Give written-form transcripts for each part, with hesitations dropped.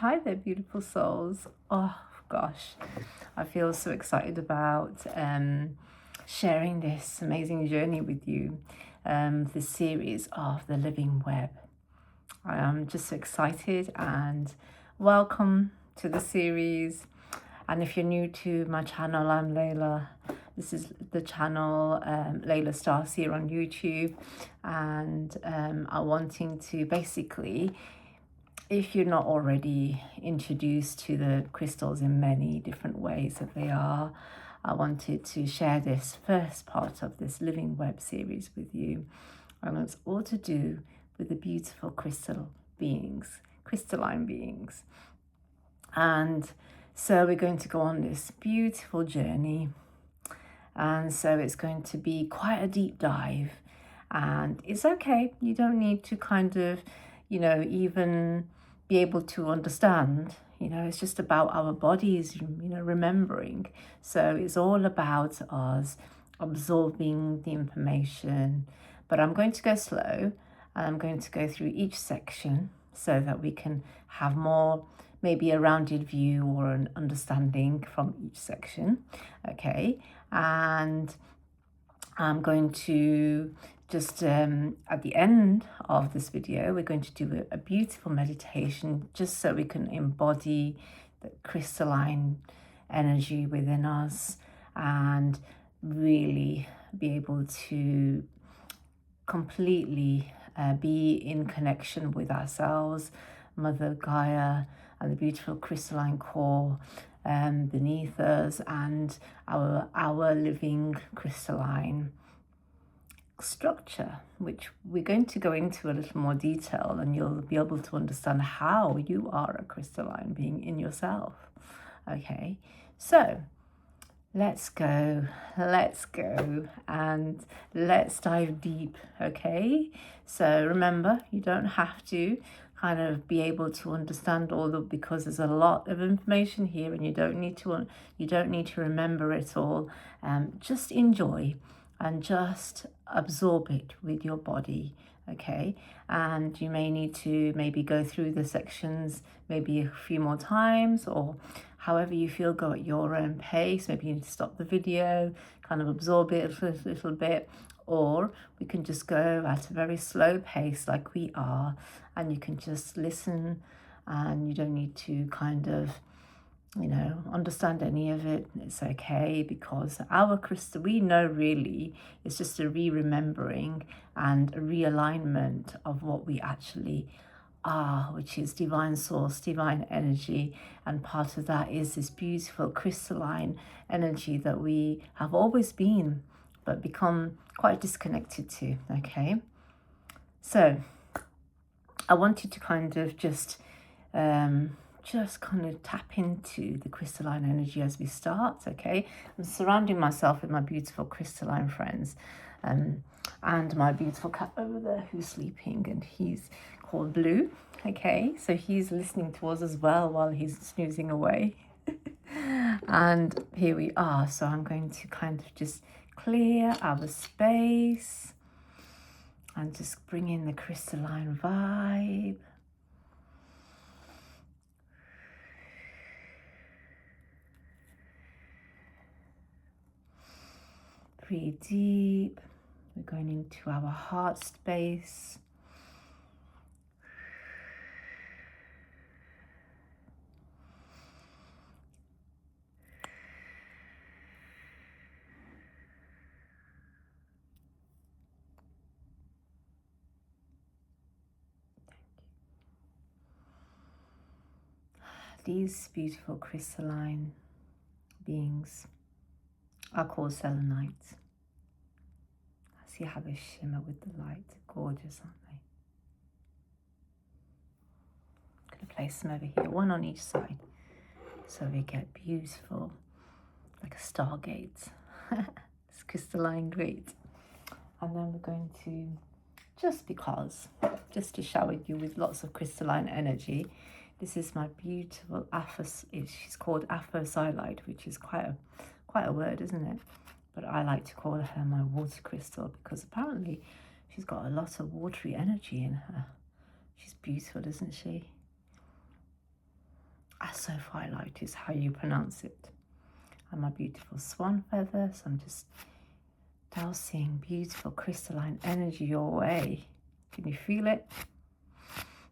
Hi there, beautiful souls. Oh gosh, I feel so excited about sharing this amazing journey with you, this series of the Living Web. I am just so excited and welcome to the series. And if you're new to my channel, I'm Layla. This is the channel Layla Star Seer on YouTube, and I'm wanting to basically, if you're not already introduced to the crystals in many different ways that they are, I wanted to share this first part of this Living Web series with you. And it's all to do with the beautiful crystalline beings. And so we're going to go on this beautiful journey. And so it's going to be quite a deep dive. And it's okay. You don't need to kind of, even be able to understand. It's just about our bodies, remembering. So it's all about us absorbing the information. But I'm going to go slow, and I'm going to go through each section so that we can have more, maybe a rounded view or an understanding from each section. Okay. And I'm going to just at the end of this video, we're going to do a beautiful meditation just so we can embody the crystalline energy within us and really be able to completely be in connection with ourselves, Mother Gaia, and the beautiful crystalline core beneath us, and our living crystalline structure, which we're going to go into a little more detail, and you'll be able to understand how you are a crystalline being in yourself. Okay, so let's go, and let's dive deep. Okay, so remember, you don't have to kind of be able to understand all of, because there's a lot of information here, and you don't need to remember it all. Just enjoy and just absorb it with your body. Okay, and you may need to maybe go through the sections maybe a few more times, or however you feel, go at your own pace. Maybe you need to stop the video, kind of absorb it a little bit, or we can just go at a very slow pace like we are, and you can just listen, and you don't need to kind of understand any of it. It's okay, because our crystal, we know really it's just a remembering and a realignment of what we actually are, which is divine source, divine energy. And part of that is this beautiful crystalline energy that we have always been, but become quite disconnected to. Okay, so I wanted to kind of just kind of tap into the crystalline energy as we start. Okay, I'm surrounding myself with my beautiful crystalline friends, and my beautiful cat over there who's sleeping, and he's called Blue. Okay, so he's listening to us as well while he's snoozing away. And here we are. So I'm going to kind of just clear our space and just bring in the crystalline vibe. Breathe deep. We're going into our heart space. These beautiful crystalline beings are called selenites. See how they shimmer with the light. Gorgeous, aren't they? I'm going to place them over here, one on each side, so we get beautiful, like a stargate. It's crystalline, great. And then we're going to, just to shower you with lots of crystalline energy. This is my beautiful she's called Aphrodite, which is quite a word, isn't it? But I like to call her my water crystal, because apparently she's got a lot of watery energy in her. She's beautiful, isn't she? Grassophyllite is how you pronounce it. And my beautiful swan feather. So I'm just dousing beautiful crystalline energy your way. Can you feel it?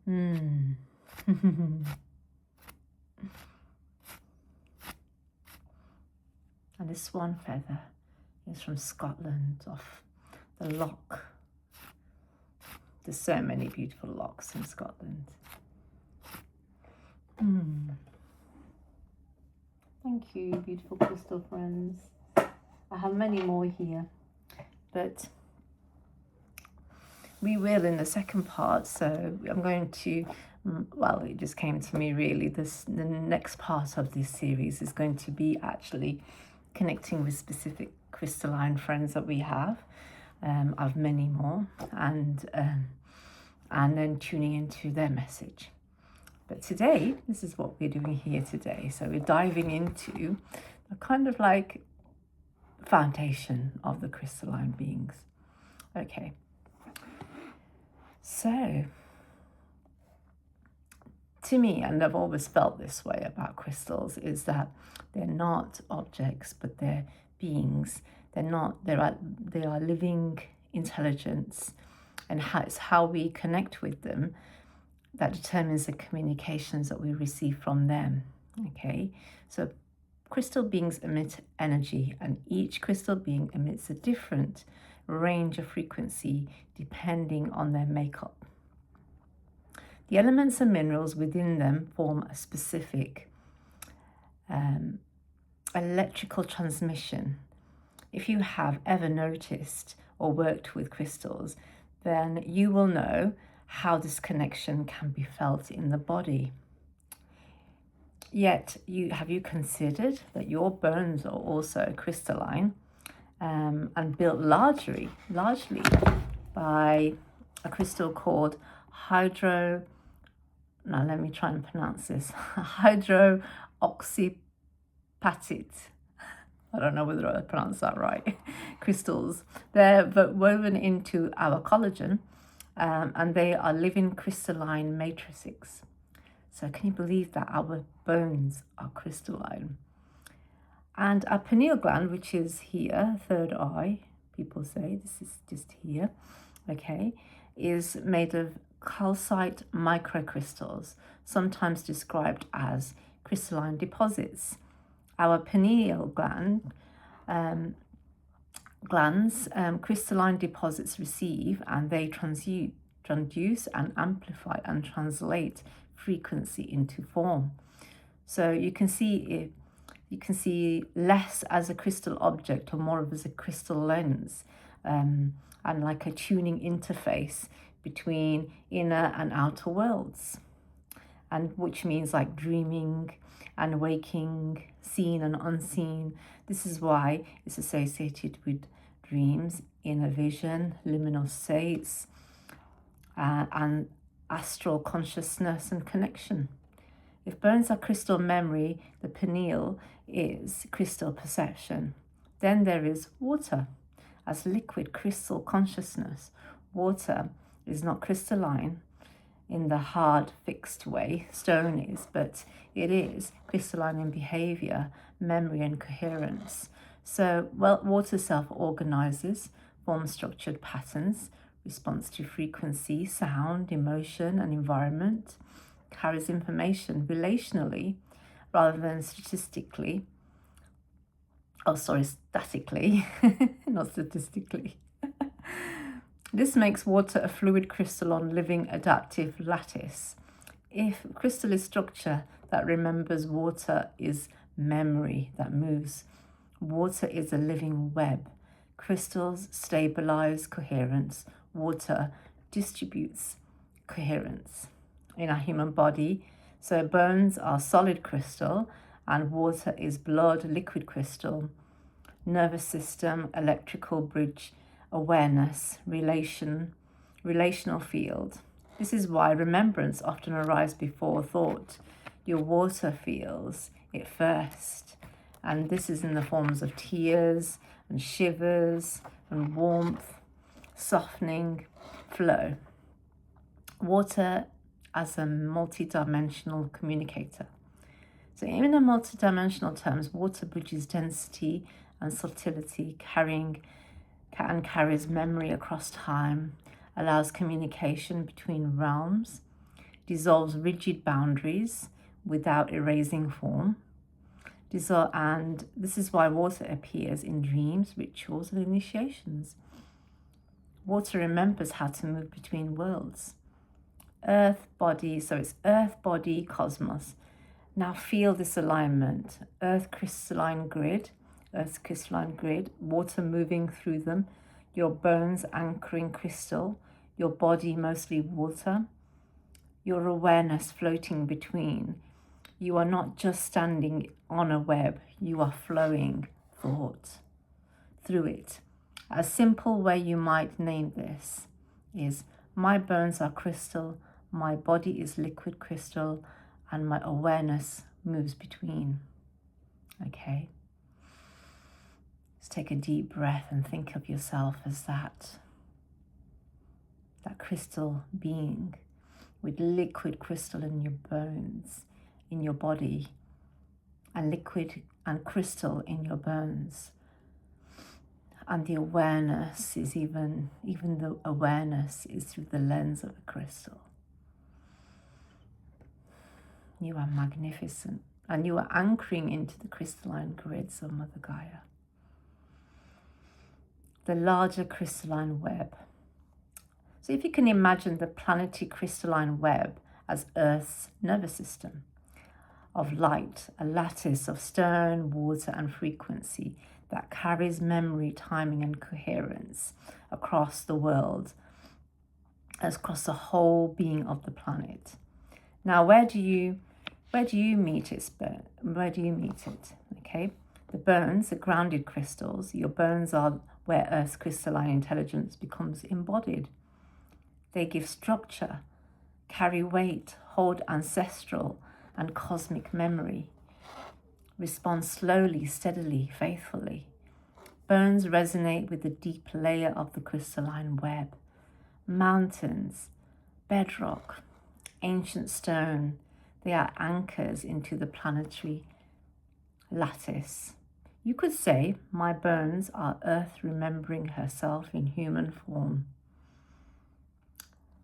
And this swan feather is from Scotland, off the loch. There's so many beautiful lochs in Scotland. Thank you, beautiful crystal friends. I have many more here, but we will in the second part. So I'm going to, well, it just came to me really. The next part of this series is going to be actually connecting with specific crystalline friends that we have. I've many more, and then tuning into their message. But today, this is what we're doing here today. So we're diving into a kind of like foundation of the crystalline beings. Okay. So, to me, and I've always felt this way about crystals, is that they're not objects, but they're beings. They are living intelligence, and it's how we connect with them that determines the communications that we receive from them. Okay, so crystal beings emit energy, and each crystal being emits a different range of frequency depending on their makeup. The elements and minerals within them form a specific electrical transmission. If you have ever noticed or worked with crystals, then you will know how this connection can be felt in the body. Yet, have you considered that your bones are also crystalline and built largely by a crystal called hydroxyapatite. I don't know whether I pronounced that right. Crystals. They're woven into our collagen, and they are living crystalline matrices. So can you believe that our bones are crystalline? And our pineal gland, which is here, third eye, people say, this is just here, okay, is made of calcite microcrystals, sometimes described as crystalline deposits. Our pineal glands, crystalline deposits receive, and they transduce and amplify and translate frequency into form. So you can see less as a crystal object or more as a crystal lens, and like a tuning interface between inner and outer worlds, and which means like dreaming and waking, seen and unseen. This is why it's associated with dreams, inner vision, liminal states, and astral consciousness and connection. If bones are crystal memory, the pineal is crystal perception. Then there is water as liquid crystal consciousness. Water is not crystalline in the hard fixed way stone is, but it is crystalline in behavior, memory and coherence. So water self-organizes, forms structured patterns, responds to frequency, sound, emotion and environment, carries information relationally rather than statically, not statistically. This makes water a fluid crystalline living adaptive lattice. If crystal is structure that remembers, water is memory that moves. Water is a living web. Crystals stabilize coherence. Water distributes coherence. In our human body, so bones are solid crystal and water is blood, liquid crystal. Nervous system, electrical bridge, awareness, relational field. This is why remembrance often arrives before thought. Your water feels it first, and this is in the forms of tears and shivers and warmth, softening, flow. Water as a multi-dimensional communicator. So in a multidimensional terms, water bridges density and subtlety, carries memory across time, allows communication between realms, dissolves rigid boundaries without erasing form. And this is why water appears in dreams, rituals, and initiations. Water remembers how to move between worlds. Earth, body, so it's earth, body, cosmos. Now feel this alignment. Earth's crystalline grid, water moving through them, your bones anchoring crystal, your body mostly water, your awareness floating between. You are not just standing on a web, you are flowing thought through it. A simple way you might name this is, my bones are crystal, my body is liquid crystal, and my awareness moves between. Okay? Let's take a deep breath and think of yourself as that crystal being with liquid crystal in your bones, in your body, and liquid and crystal in your bones. And the awareness is even the awareness is through the lens of a crystal. You are magnificent, and you are anchoring into the crystalline grids of Mother Gaia. The larger crystalline web. So if you can imagine the planetary crystalline web as Earth's nervous system of light, a lattice of stone, water, and frequency that carries memory, timing, and coherence across the world, across the whole being of the planet. Now, where do you meet it? Where do you meet it? Okay, the bones, the grounded crystals. Your bones are where Earth's crystalline intelligence becomes embodied. They give structure, carry weight, hold ancestral and cosmic memory, respond slowly, steadily, faithfully. Bones resonate with the deep layer of the crystalline web. Mountains, bedrock, ancient stone, they are anchors into the planetary lattice. You could say, my bones are Earth remembering herself in human form.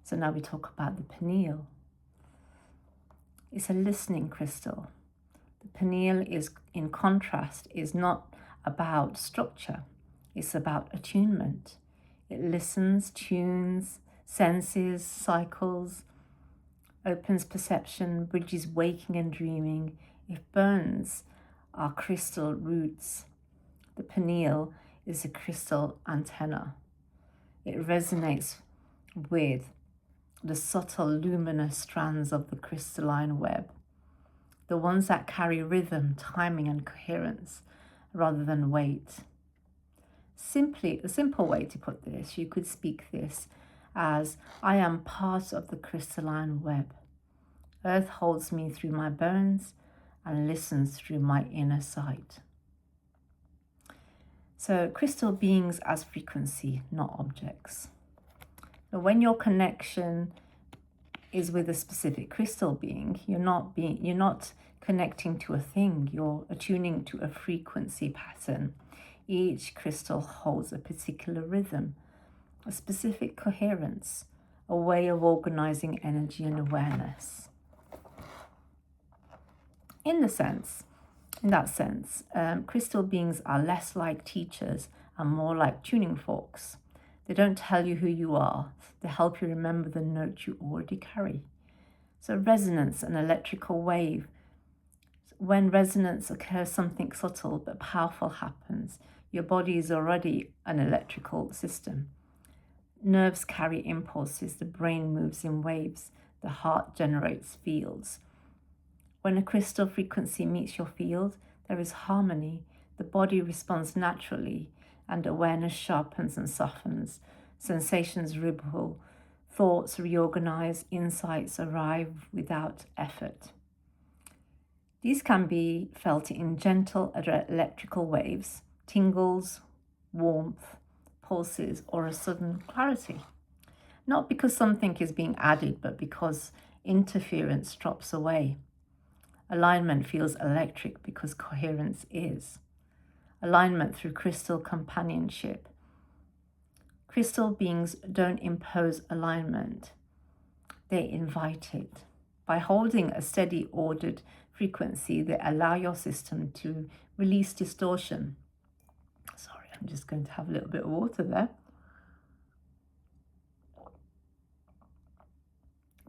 So now we talk about the pineal. It's a listening crystal. The pineal is, in contrast, is not about structure. It's about attunement. It listens, tunes, senses, cycles, opens perception, bridges waking and dreaming. If bones are crystal roots, the pineal is a crystal antenna. It resonates with the subtle luminous strands of the crystalline web, the ones that carry rhythm, timing, and coherence rather than weight. A simple way to put this, you could speak this as, I am part of the crystalline web. Earth holds me through my bones and listens through my inner sight. So crystal beings as frequency, not objects. So when your connection is with a specific crystal being, you're not connecting to a thing, you're attuning to a frequency pattern. Each crystal holds a particular rhythm, a specific coherence, a way of organizing energy and awareness. In that sense, crystal beings are less like teachers and more like tuning forks. They don't tell you who you are. They help you remember the note you already carry. So resonance, an electrical wave. When resonance occurs, something subtle but powerful happens. Your body is already an electrical system. Nerves carry impulses. The brain moves in waves. The heart generates fields. When a crystal frequency meets your field, there is harmony. The body responds naturally, and awareness sharpens and softens. Sensations ripple, thoughts reorganize, insights arrive without effort. These can be felt in gentle electrical waves, tingles, warmth, pulses, or a sudden clarity. Not because something is being added, but because interference drops away. Alignment feels electric because coherence is. Alignment through crystal companionship. Crystal beings don't impose alignment, they invite it. By holding a steady, ordered frequency, they allow your system to release distortion. Sorry, I'm just going to have a little bit of water there.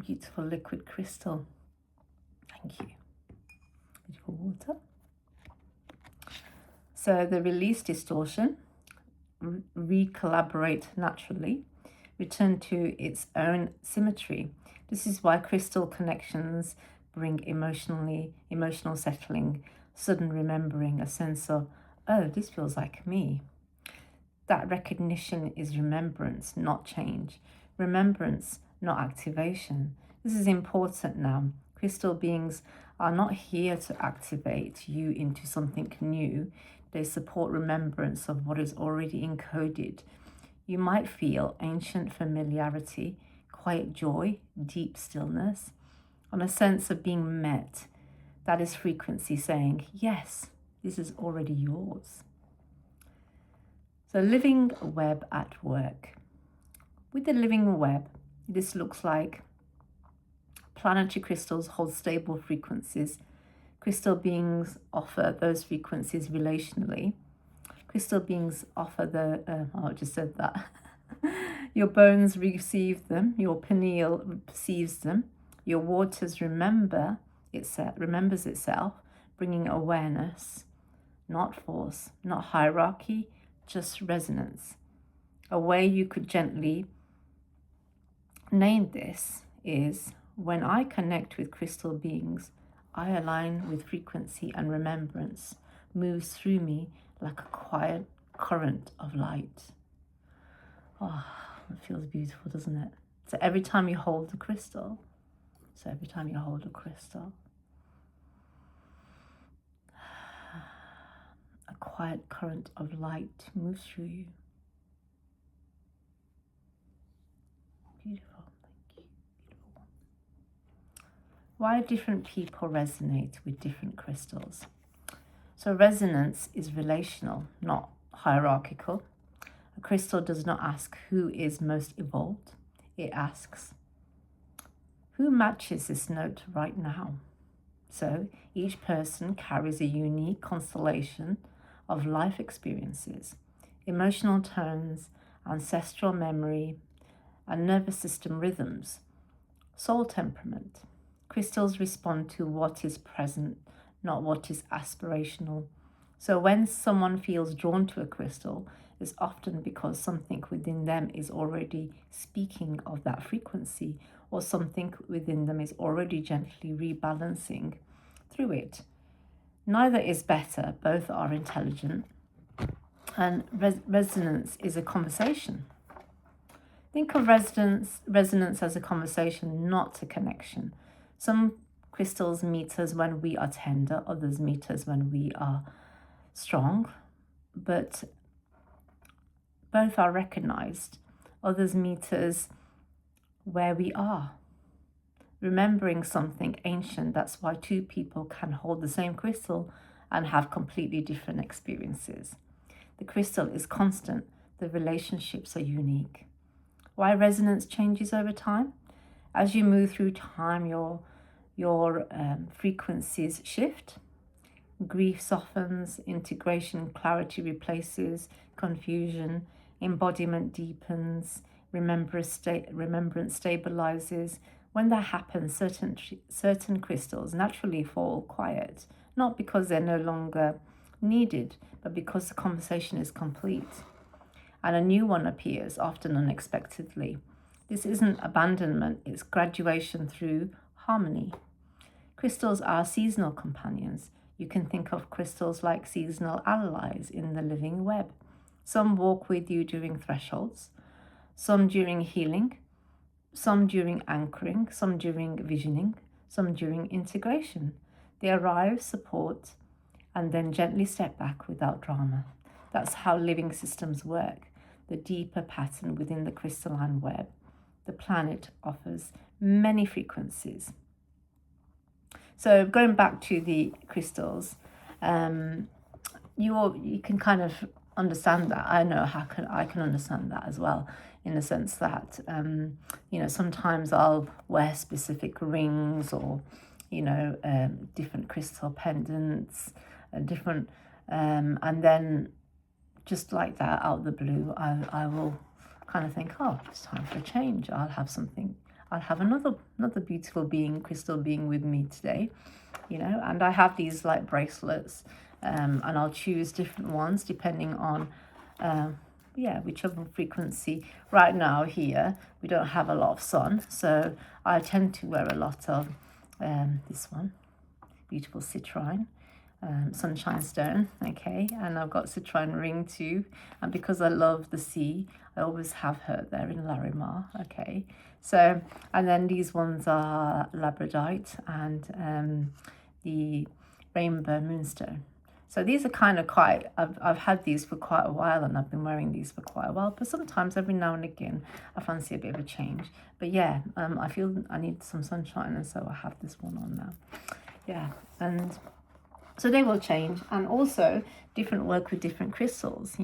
Beautiful liquid crystal. Thank you. Beautiful water. So they release distortion, recollaborate naturally, return to its own symmetry. This is why crystal connections bring emotional settling, sudden remembering, a sense of, oh, this feels like me. That recognition is remembrance, not change. Remembrance, not activation. This is important now. Crystal beings are not here to activate you into something new. They support remembrance of what is already encoded. You might feel ancient familiarity, quiet joy, deep stillness, and a sense of being met. That is frequency saying, yes, this is already yours. So living web at work. With the living web, this looks like planetary crystals hold stable frequencies. Crystal beings offer those frequencies relationally. Crystal beings offer I just said that. Your bones receive them, your pineal perceives them, your waters remembers itself, bringing awareness, not force, not hierarchy, just resonance. A way you could gently name this is, when I connect with crystal beings, I align with frequency, and remembrance moves through me like a quiet current of light. Oh, it feels beautiful, doesn't it? So every time you hold a crystal, a quiet current of light moves through you. Beautiful, thank you. Beautiful. Why different people resonate with different crystals? So resonance is relational, not hierarchical. A crystal does not ask who is most evolved. It asks, who matches this note right now? So each person carries a unique constellation of life experiences, emotional tones, ancestral memory, and nervous system rhythms, soul temperament. Crystals respond to what is present, not what is aspirational. So when someone feels drawn to a crystal, it's often because something within them is already speaking of that frequency, or something within them is already gently rebalancing through it. Neither is better, both are intelligent, and resonance is a conversation. Think of resonance as a conversation, not a connection. Some crystals meet us when we are tender, others meet us when we are strong, but both are recognized. Others meet us where we are, remembering something ancient. That's why two people can hold the same crystal and have completely different experiences. The crystal is constant, the relationships are unique. Why resonance changes over time? As you move through time, your frequencies shift. Grief softens, integration, clarity replaces, confusion, embodiment deepens, remembrance stabilizes. When that happens, certain crystals naturally fall quiet, not because they're no longer needed, but because the conversation is complete. And a new one appears, often unexpectedly. This isn't abandonment, it's graduation through harmony. Crystals are seasonal companions. You can think of crystals like seasonal allies in the living web. Some walk with you during thresholds, some during healing, some during anchoring, some during visioning, some during integration. They arrive, support, and then gently step back without drama. That's how living systems work. The deeper pattern within the crystalline web. The planet offers many frequencies. So going back to the crystals, you can kind of understand that. I know I can understand that as well, in the sense that sometimes I'll wear specific rings, or different crystal pendants, different and then just like that, out of the blue, I will kind of think, oh, it's time for a change. I'll have another beautiful crystal being with me today, and I have these like bracelets, and I'll choose different ones depending on whichever frequency. Right now here we don't have a lot of sun, so I tend to wear a lot of this one, beautiful citrine, sunshine stone, okay, and I've got citrine ring too, and because I love the sea, I always have her there in Larimar, okay. So, and then these ones are labradorite and the rainbow moonstone. So these are kind of quite, I've had these for quite a while, and I've been wearing these for quite a while, but sometimes every now and again I fancy a bit of a change. But yeah, I feel I need some sunshine, and so I have this one on now. Yeah, and so they will change, and also different work with different crystals.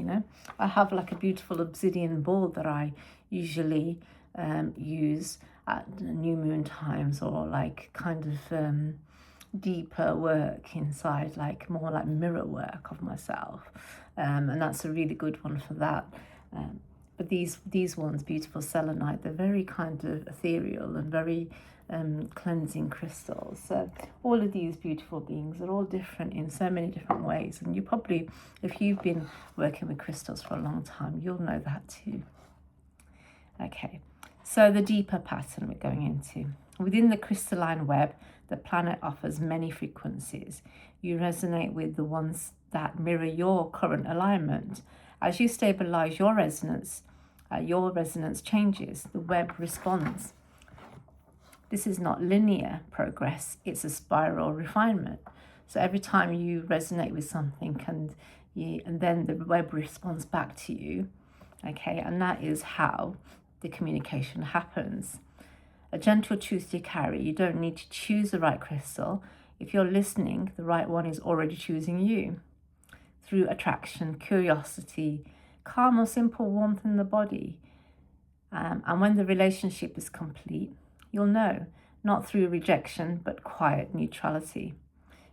I have like a beautiful obsidian ball that I usually use at new moon times, or like kind of deeper work inside, like more like mirror work of myself, and that's a really good one for that. But these ones, beautiful selenite, they're very kind of ethereal and very cleansing crystals. So all of these beautiful beings are all different in so many different ways, and you probably, if you've been working with crystals for a long time, you'll know that too. Okay, so the deeper pattern we're going into. Within the crystalline web, the planet offers many frequencies. You resonate with the ones that mirror your current alignment. As you stabilize your resonance changes, the web responds. This is not linear progress, it's a spiral refinement. So every time you resonate with something, and then the web responds back to you, okay, and that is how the communication happens. A gentle truth to carry. You don't need to choose the right crystal. If you're listening, the right one is already choosing you. Through attraction, curiosity, calm or simple warmth in the body. And when the relationship is complete, you'll know, not through rejection, but quiet neutrality.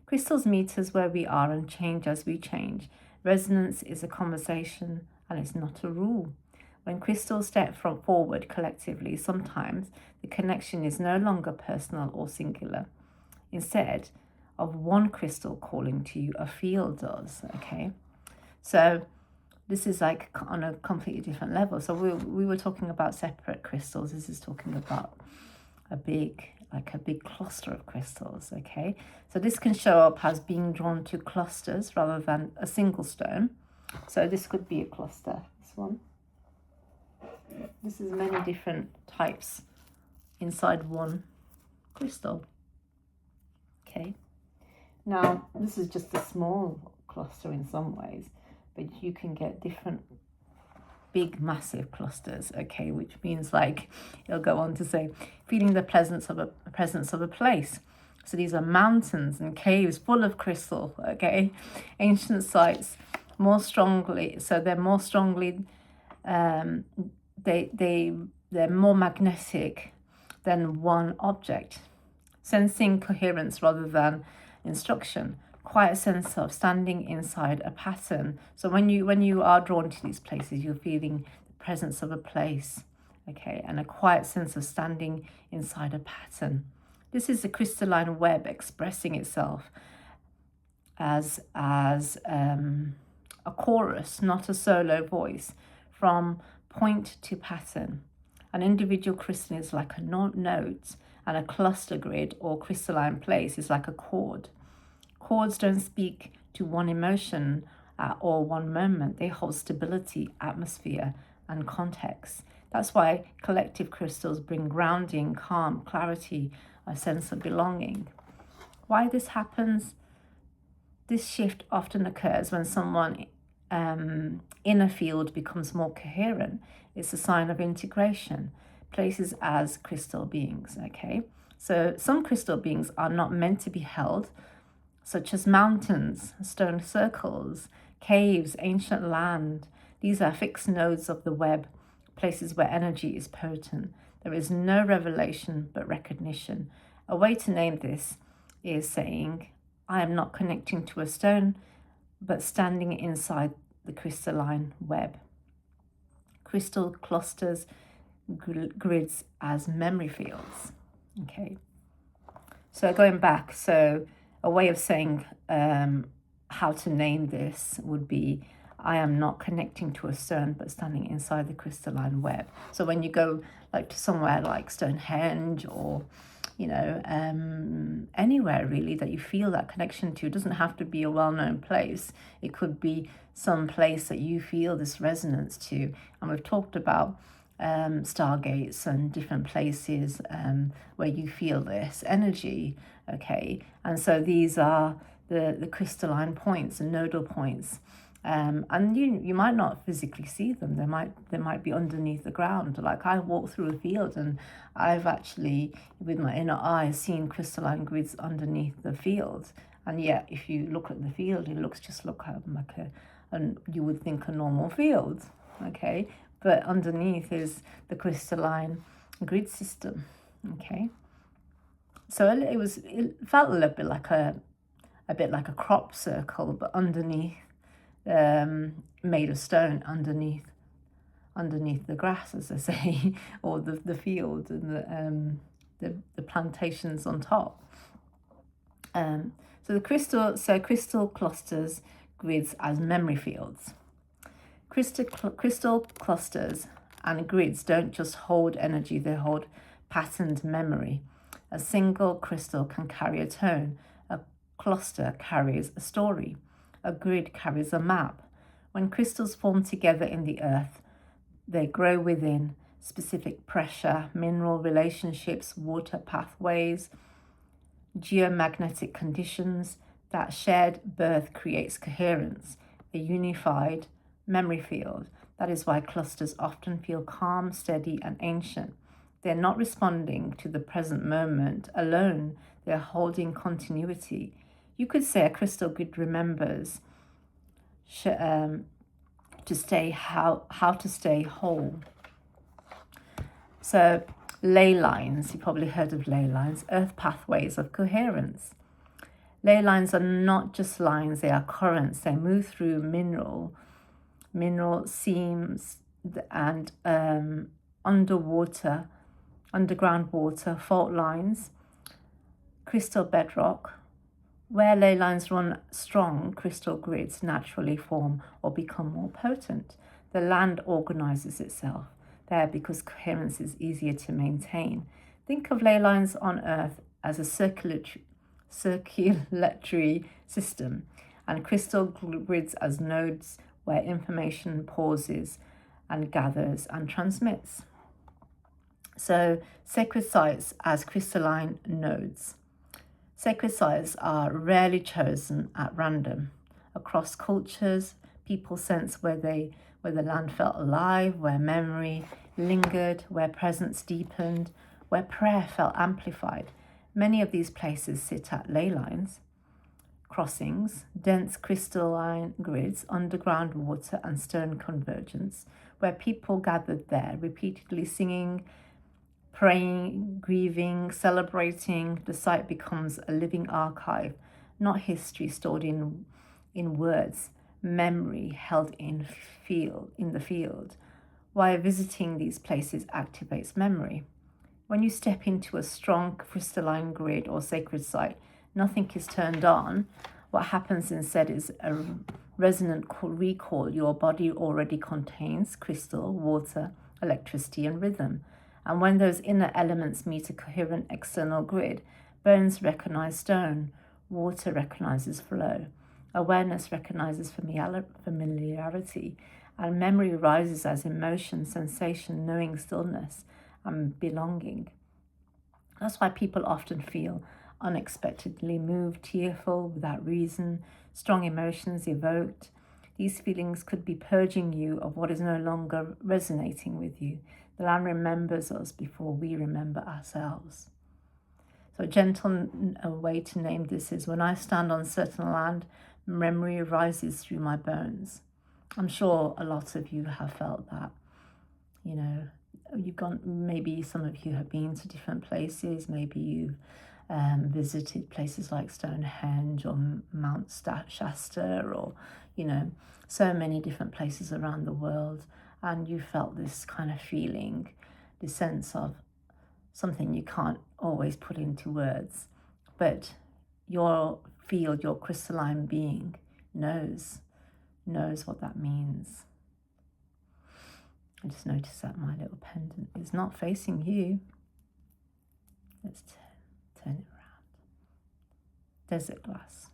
Crystals meet us where we are and change as we change. Resonance is a conversation, and it's not a rule. When crystals step forward collectively, sometimes the connection is no longer personal or singular. Instead of one crystal calling to you, a field does, okay? So this is like on a completely different level. So we were talking about separate crystals. This is talking about a big cluster of crystals, okay? So this can show up as being drawn to clusters rather than a single stone. So this could be a cluster, this one. This is many different types inside one crystal, okay? Now, this is just a small cluster in some ways, but you can get different big, massive clusters, okay, which means, like, it'll go on to say, feeling the presence of a place. So these are mountains and caves full of crystal, okay? Ancient sites, more strongly, so they're more strongly, they're more magnetic than one object. Sensing coherence rather than instruction. Quiet sense of standing inside a pattern. So when you are drawn to these places, you're feeling the presence of a place, okay, and a quiet sense of standing inside a pattern. This is the crystalline web expressing itself as a chorus, not a solo voice, from point to pattern. An individual crystal is like a note, and a cluster grid or crystalline place is like a chord. Chords don't speak to one emotion or one moment. They hold stability, atmosphere, and context. That's why collective crystals bring grounding, calm, clarity, a sense of belonging. Why this happens? This shift often occurs when someone in a field becomes more coherent. It's a sign of integration. Places as crystal beings, okay? So some crystal beings are not meant to be held, such as mountains, stone circles, caves, ancient land. These are fixed nodes of the web, places where energy is potent. There is no revelation but recognition. A way to name this is saying, I am not connecting to a stone, but standing inside the crystalline web. Crystal clusters grids as memory fields. Okay. So going back, so a way of saying how to name this would be, I am not connecting to a stone, but standing inside the crystalline web. So when you go like to somewhere like Stonehenge or, anywhere really that you feel that connection to, it doesn't have to be a well-known place. It could be some place that you feel this resonance to. And we've talked about stargates and different places where you feel this energy, okay? And so these are the crystalline points and nodal points. And you might not physically see them. They might be underneath the ground. Like I walk through a field and I've actually, with my inner eye, seen crystalline grids underneath the field. And yet, if you look at the field, it looks like and you would think a normal field, okay? But underneath is the crystalline grid system, okay? So it felt a little bit like a crop circle, but underneath, made of stone underneath the grass, as I say, or the field and the plantations on top. So crystal clusters grids as memory fields. Crystal clusters and grids don't just hold energy, they hold patterned memory. A single crystal can carry a tone. A cluster carries a story. A grid carries a map. When crystals form together in the earth, they grow within specific pressure, mineral relationships, water pathways, geomagnetic conditions. That shared birth creates coherence, a unified memory field. That is why clusters often feel calm, steady, and ancient. They're not responding to the present moment alone, they're holding continuity. You could say a crystal grid remembers how to stay whole. So ley lines, you probably heard of ley lines, earth pathways of coherence. Ley lines are not just lines, they are currents. They move through mineral seams and underground water, fault lines, crystal bedrock. Where ley lines run strong, crystal grids naturally form or become more potent. The land organizes itself there because coherence is easier to maintain. Think of ley lines on Earth as a circulatory system, and crystal grids as nodes where information pauses and gathers and transmits. So sacred sites as crystalline nodes. Sacred sites are rarely chosen at random. Across cultures, people sense where the land felt alive, where memory lingered, where presence deepened, where prayer felt amplified. Many of these places sit at ley lines, crossings, dense crystalline grids, underground water and stone convergence, where people gathered there, repeatedly singing, praying, grieving, celebrating. The site becomes a living archive, not history stored in words, memory held in the field. Why visiting these places activates memory. When you step into a strong crystalline grid or sacred site, nothing is turned on. What happens instead is a resonant recall. Your body already contains crystal, water, electricity, and rhythm. And when those inner elements meet a coherent external grid, bones recognize stone, water recognizes flow, awareness recognizes familiarity, and memory rises as emotion, sensation, knowing, stillness, and belonging. That's why people often feel unexpectedly moved, tearful, without reason, strong emotions evoked. These feelings could be purging you of what is no longer resonating with you. The land remembers us before we remember ourselves. So a gentle way to name this is, when I stand on certain land, memory rises through my bones. I'm sure a lot of you have felt that. You know, you've gone, maybe some of you have been to different places, maybe you've visited places like Stonehenge or Mount Shasta, or, you know, so many different places around the world, and you felt this kind of feeling, this sense of something you can't always put into words, but your field, your crystalline being knows what that means. I just noticed that my little pendant is not facing you. Let's turn it around. Desert glass.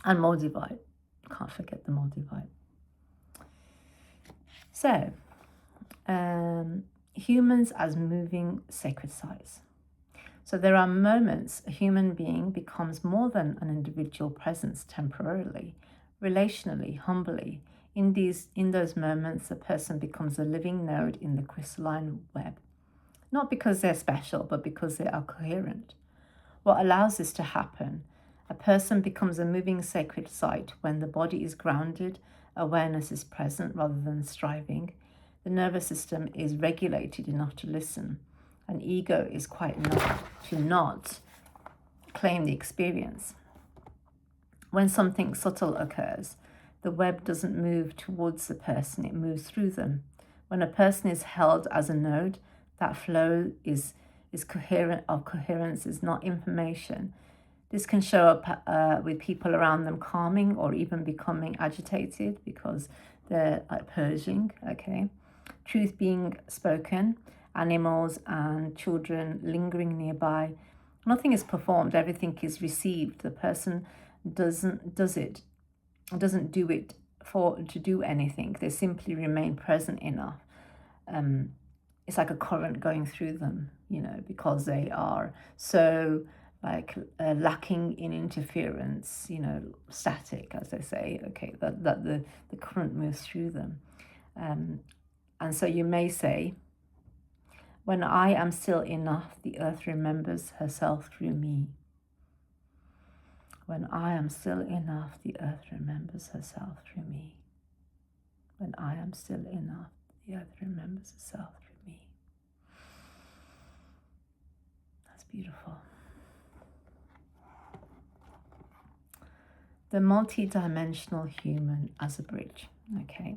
And Moldavite. Can't forget the Moldavite. So, humans as moving sacred sites. So there are moments a human being becomes more than an individual presence temporarily, relationally, humbly. In those moments, a person becomes a living node in the crystalline web. Not because they're special, but because they are coherent. What allows this to happen? A person becomes a moving sacred site when the body is grounded, awareness is present rather than striving, the nervous system is regulated enough to listen, and ego is quiet enough to not claim the experience. When something subtle occurs, the web doesn't move towards the person, it moves through them. When a person is held as a node, that flow is coherent. Of coherence is not information. This can show up with people around them calming or even becoming agitated because they're purging, okay? Truth being spoken, animals and children lingering nearby. Nothing is performed, everything is received. The person doesn't do it to do anything. They simply remain present enough. It's like a current going through them, you know, because they are so lacking in interference, you know, static, as they say, okay, that the current moves through them. And so you may say, when I am still enough, the earth remembers herself through me. When I am still enough, the earth remembers herself through me. When I am still enough, the earth remembers herself through me. That's beautiful. The multi-dimensional human as a bridge, okay?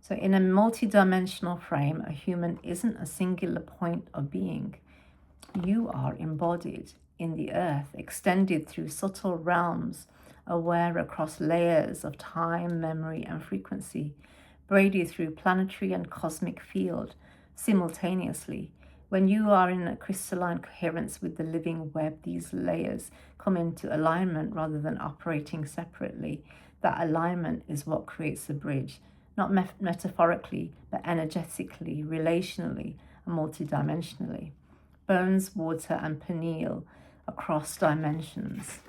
So in a multi-dimensional frame, a human isn't a singular point of being. You are embodied in the earth, extended through subtle realms, aware across layers of time, memory, and frequency, braided through planetary and cosmic field simultaneously. When you are in a crystalline coherence with the living web, these layers come into alignment rather than operating separately. That alignment is what creates the bridge, not metaphorically, but energetically, relationally, and multidimensionally. Bones, water, and pineal across dimensions.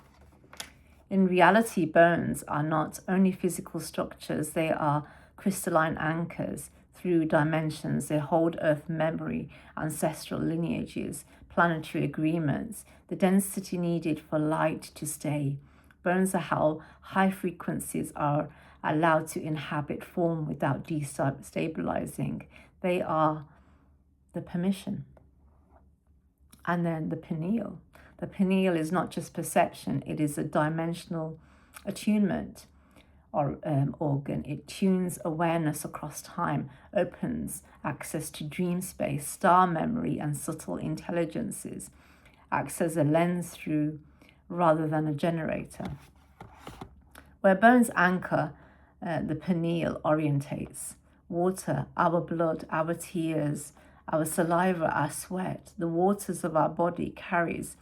In reality, bones are not only physical structures, they are crystalline anchors through dimensions. They hold earth memory, ancestral lineages, planetary agreements, the density needed for light to stay. Bones are how high frequencies are allowed to inhabit form without destabilizing. They are the permission. And then the pineal. The pineal is not just perception, it is a dimensional attunement or organ. It tunes awareness across time, opens access to dream space, star memory, and subtle intelligences, acts as a lens through rather than a generator. Where bones anchor, the pineal orientates. Water, our blood, our tears, our saliva, our sweat, the waters of our body carries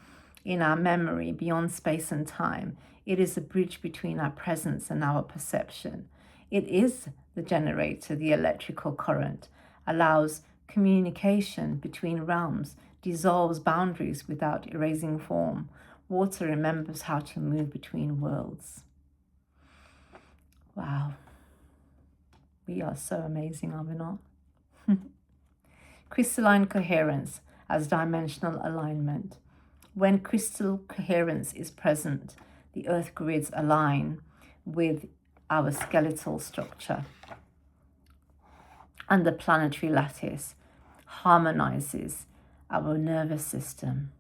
in our memory beyond space and time. It is a bridge between our presence and our perception. It is the generator, the electrical current, allows communication between realms, dissolves boundaries without erasing form. Water remembers how to move between worlds. Wow. We are so amazing, are we not? Crystalline coherence. as dimensional alignment. When crystal coherence is present, the earth grids align with our skeletal structure, and the planetary lattice harmonizes our nervous system.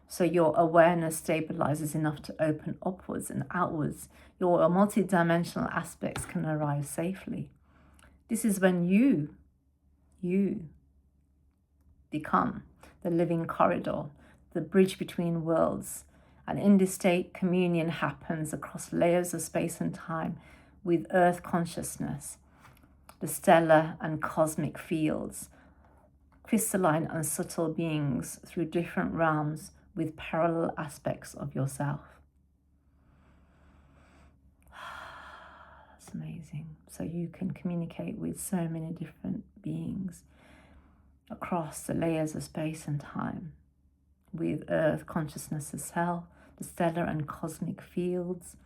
So your awareness stabilizes enough to open upwards and outwards. Your multidimensional aspects can arrive safely. This is when you become the living corridor, the bridge between worlds. And in this state, communion happens across layers of space and time with earth consciousness, the stellar and cosmic fields, crystalline and subtle beings through different realms with parallel aspects of yourself. That's amazing. So you can communicate with so many different beings across the layers of space and time with earth consciousness itself, the stellar and cosmic fields,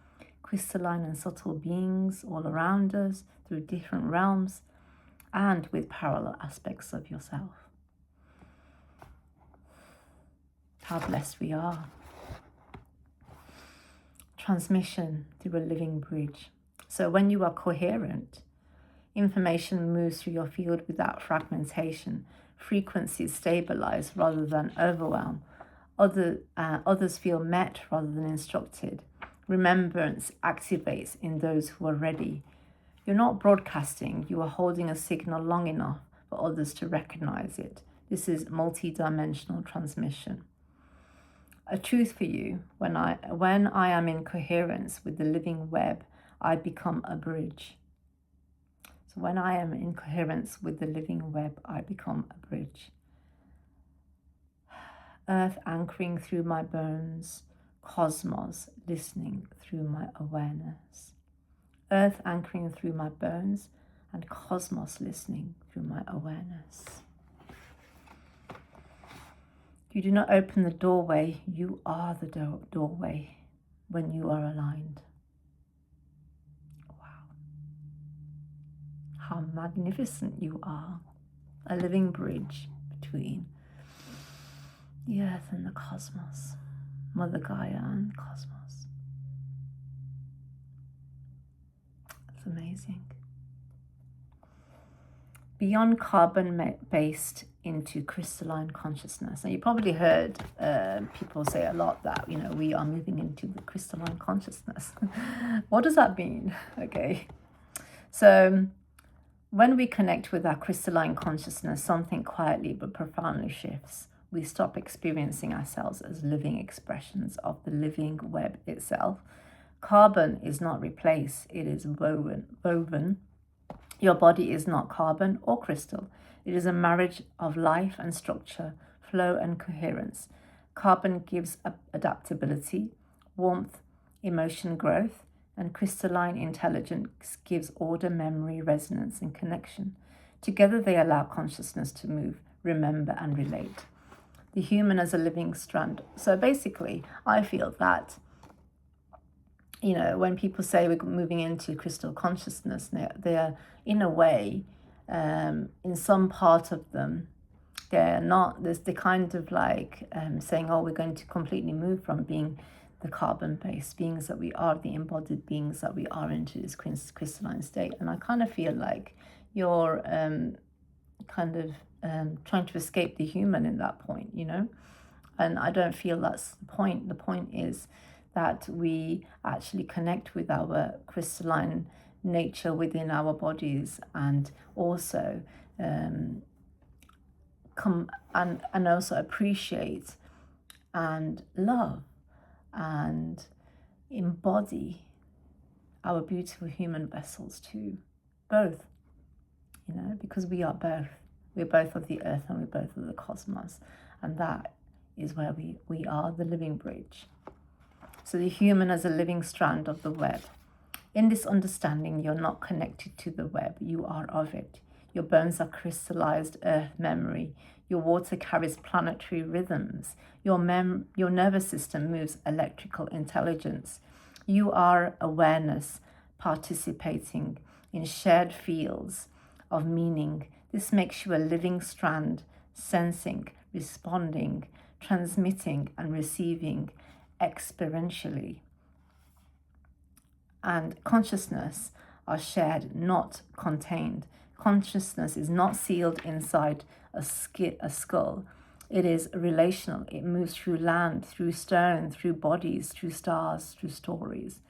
crystalline and subtle beings all around us through different realms, and with parallel aspects of yourself. How blessed we are. Transmission through a living bridge. So when you are coherent, information moves through your field without fragmentation. Frequencies stabilize rather than overwhelm. Others feel met rather than instructed. Remembrance activates in those who are ready. You're not broadcasting, you are holding a signal long enough for others to recognize it. This is multi-dimensional transmission. A truth for you, when I am in coherence with the living web, I become a bridge. So when I am in coherence with the living web, I become a bridge. Earth anchoring through my bones, cosmos listening through my awareness. Earth anchoring through my bones and cosmos listening through my awareness. You do not open the doorway, you are the doorway when you are aligned. Wow. How magnificent you are. A living bridge between the earth and the cosmos, Mother Gaia and cosmos. It's amazing. Beyond carbon-based into crystalline consciousness. Now, you probably heard people say a lot that, we are moving into the crystalline consciousness. What does that mean? Okay. So when we connect with our crystalline consciousness, something quietly but profoundly shifts. We stop experiencing ourselves as living expressions of the living web itself. Carbon is not replaced, it is woven. Your body is not carbon or crystal. It is a marriage of life and structure, flow and coherence. Carbon gives adaptability, warmth, emotion growth, and crystalline intelligence gives order, memory, resonance, and connection. Together they allow consciousness to move, remember, and relate. The human as a living strand. So basically, I feel that when people say we're moving into crystal consciousness, they're in a way, in some part of them, they're not, there's the kind of like saying, we're going to completely move from being the carbon-based beings that we are, the embodied beings that we are, into this crystalline state. And I kind of feel like you're trying to escape the human in that point, and I don't feel that's the point. The point is that we actually connect with our crystalline nature within our bodies, and also come and also appreciate and love and embody our beautiful human vessels too, both, because we are both. We're both of the earth and we're both of the cosmos, and that is where we are the living bridge. So the human as a living strand of the web. In this understanding, you're not connected to the web, you are of it. Your bones are crystallized earth memory. Your water carries planetary rhythms. Your nervous system moves electrical intelligence. You are awareness participating in shared fields of meaning. This makes you a living strand, sensing, responding, transmitting, and receiving experientially. And consciousness are shared, not contained. Consciousness is not sealed inside a skull. It is relational. It moves through land, through stone, through bodies, through stars, through stories.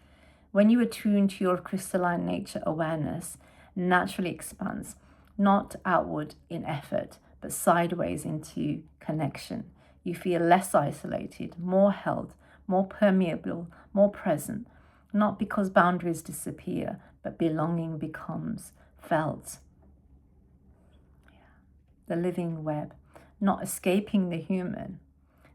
When you attune to your crystalline nature, awareness naturally expands, not outward in effort, but sideways into connection. You feel less isolated, more held, more permeable, more present, not because boundaries disappear, but belonging becomes felt. The living web, not escaping the human.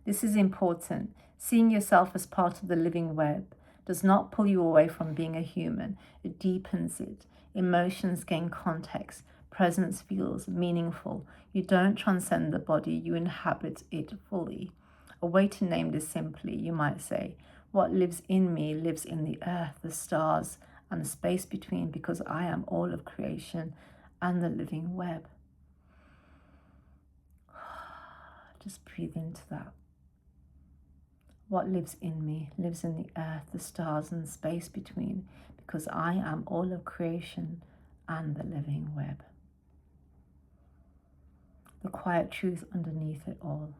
This is important. Seeing yourself as part of the living web does not pull you away from being a human. It deepens it. Emotions gain context. Presence feels meaningful. You don't transcend the body, you inhabit it fully. A way to name this simply, you might say, what lives in me lives in the earth, the stars, and the space between, because I am all of creation and the living web. Just breathe into that. What lives in me lives in the earth, the stars, and the space between, because I am all of creation and the living web. The quiet truth underneath it all.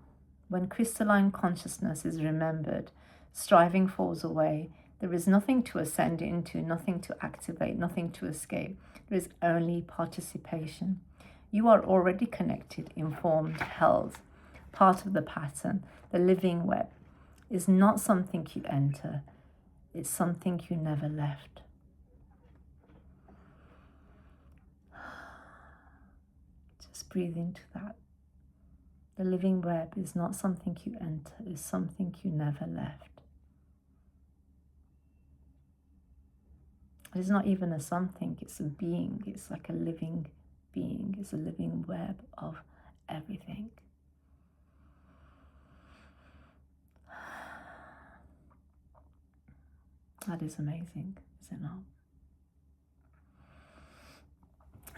When crystalline consciousness is remembered, striving falls away. There is nothing to ascend into, nothing to activate, nothing to escape. There is only participation. You are already connected, informed, held. Part of the pattern, the living web, is not something you enter. It's something you never left. Just breathe into that. The living web is not something you enter, it's something you never left. It's not even a something, it's a being. It's like a living being. It's a living web of everything. That is amazing, is it not?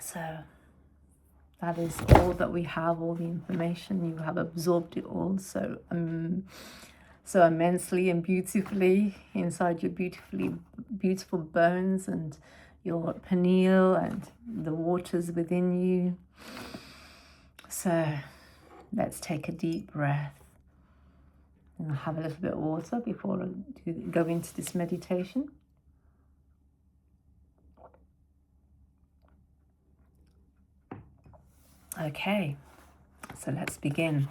So that is all that we have, all the information. You have absorbed it all so immensely and beautifully inside your beautiful bones and your pineal and the waters within you. So let's take a deep breath and have a little bit of water before I go into this meditation. Okay, so let's begin.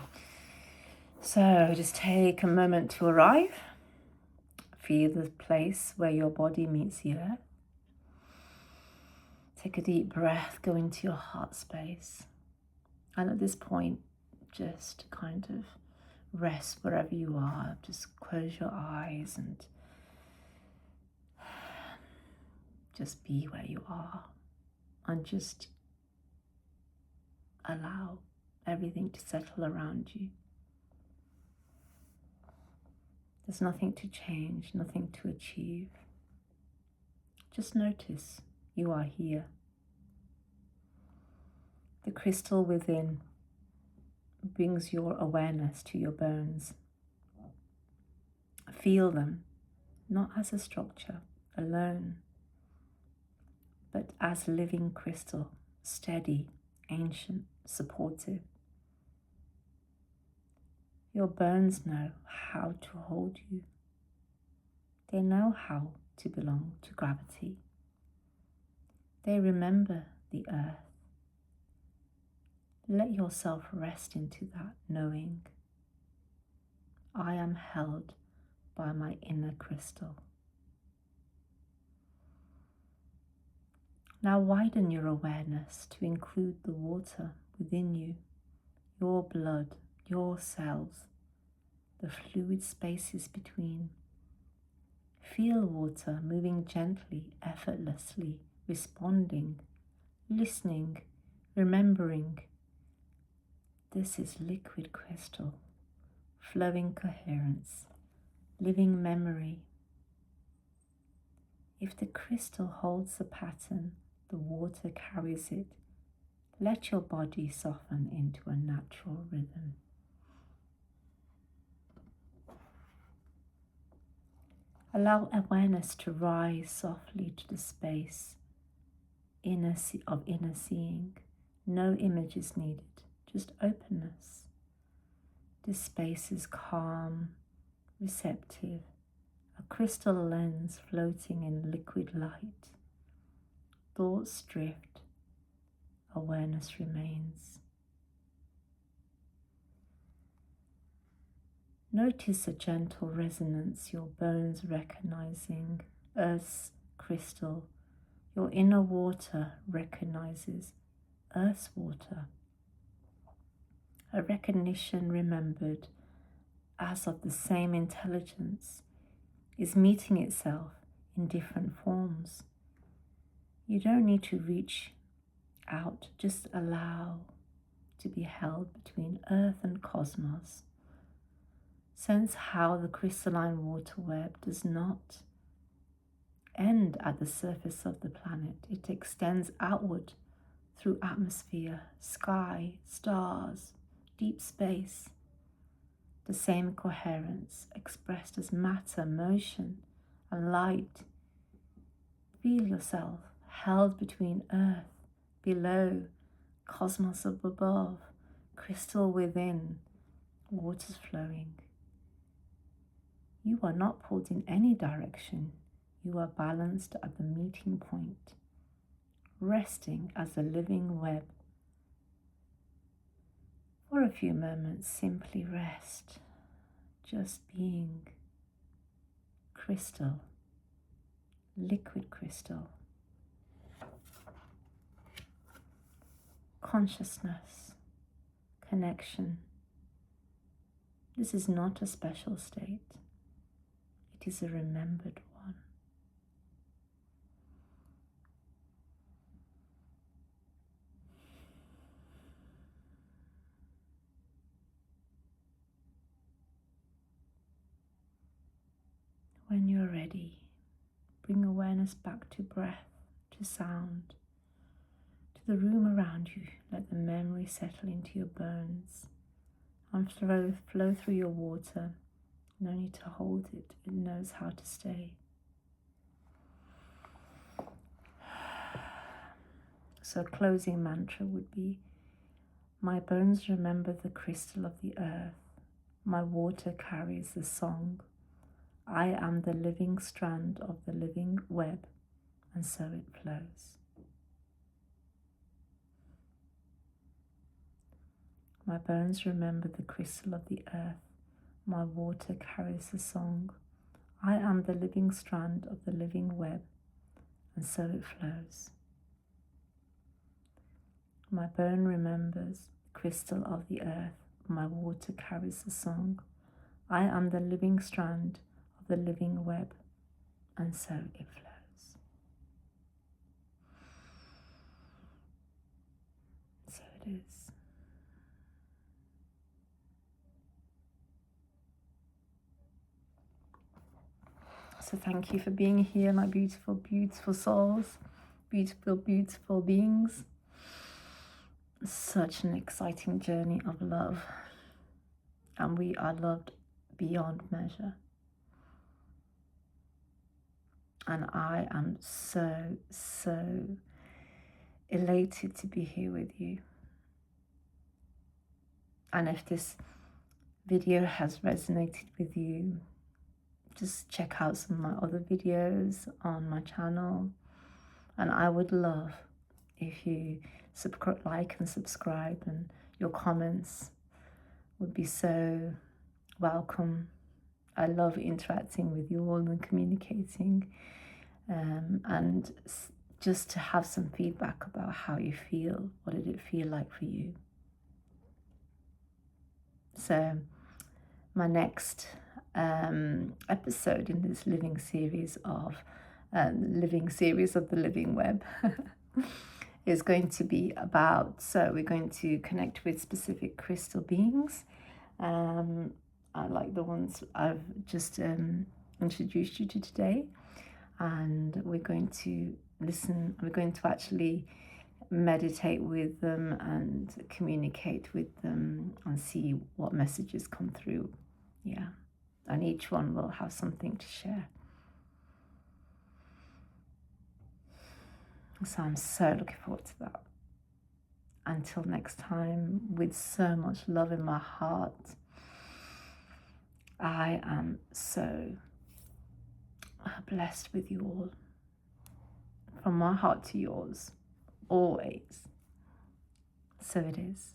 So just take a moment to arrive. Feel the place where your body meets the earth. Take a deep breath, go into your heart space. And at this point, just kind of rest wherever you are. Just close your eyes and just be where you are. And just allow everything to settle around you. There's nothing to change, nothing to achieve. Just notice you are here. The crystal within brings your awareness to your bones. Feel them, not as a structure alone, but as living crystal, steady, ancient, supportive. Your bones know how to hold you. They know how to belong to gravity. They remember the earth. Let yourself rest into that knowing. I am held by my inner crystal. Now widen your awareness to include the water within you, your blood, your cells, the fluid spaces between. Feel water moving gently, effortlessly, responding, listening, remembering. This is liquid crystal, flowing coherence, living memory. If the crystal holds the pattern, the water carries it. Let your body soften into a natural rhythm. Allow awareness to rise softly to the space of inner seeing. No image is needed, just openness. This space is calm, receptive, a crystal lens floating in liquid light. Thoughts drift, awareness remains. Notice a gentle resonance, your bones recognizing Earth's crystal. Your inner water recognizes Earth's water. A recognition remembered as of the same intelligence is meeting itself in different forms. You don't need to reach out, just allow to be held between Earth and cosmos. Sense how the crystalline water web does not end at the surface of the planet. It extends outward through atmosphere, sky, stars, deep space. The same coherence expressed as matter, motion, and light. Feel yourself held between Earth, below, cosmos up above, crystal within, waters flowing. You are not pulled in any direction. You are balanced at the meeting point, resting as a living web. For a few moments, simply rest, just being crystal, liquid crystal. Consciousness, connection. This is not a special state. It is a remembered one. When you're ready, bring awareness back to breath, to sound, to the room around you. Let the memory settle into your bones and flow through your water. No need to hold it. It knows how to stay. So closing mantra would be, my bones remember the crystal of the earth. My water carries the song. I am the living strand of the living web, and so it flows. My bones remember the crystal of the earth. My water carries the song. I am the living strand of the living web, and so it flows. My bone remembers the crystal of the earth. My water carries the song. I am the living strand of the living web, and so it flows. So it is. So thank you for being here, my beautiful, beautiful souls, beautiful, beautiful beings. Such an exciting journey of love, and we are loved beyond measure. And I am so, so elated to be here with you. And if this video has resonated with you, just check out some of my other videos on my channel. And I would love if you like and subscribe, and your comments would be so welcome. I love interacting with you all and communicating, and just to have some feedback about how you feel. What did it feel like for you? So my next episode in this living series of the living web is going to be about, so we're going to connect with specific crystal beings. I like the ones I've just introduced you to today, and we're going to actually meditate with them and communicate with them and see what messages come through. Yeah, and each one will have something to share. So I'm so looking forward to that. Until next time, with so much love in my heart, I am so blessed with you all. From my heart to yours, always. So it is.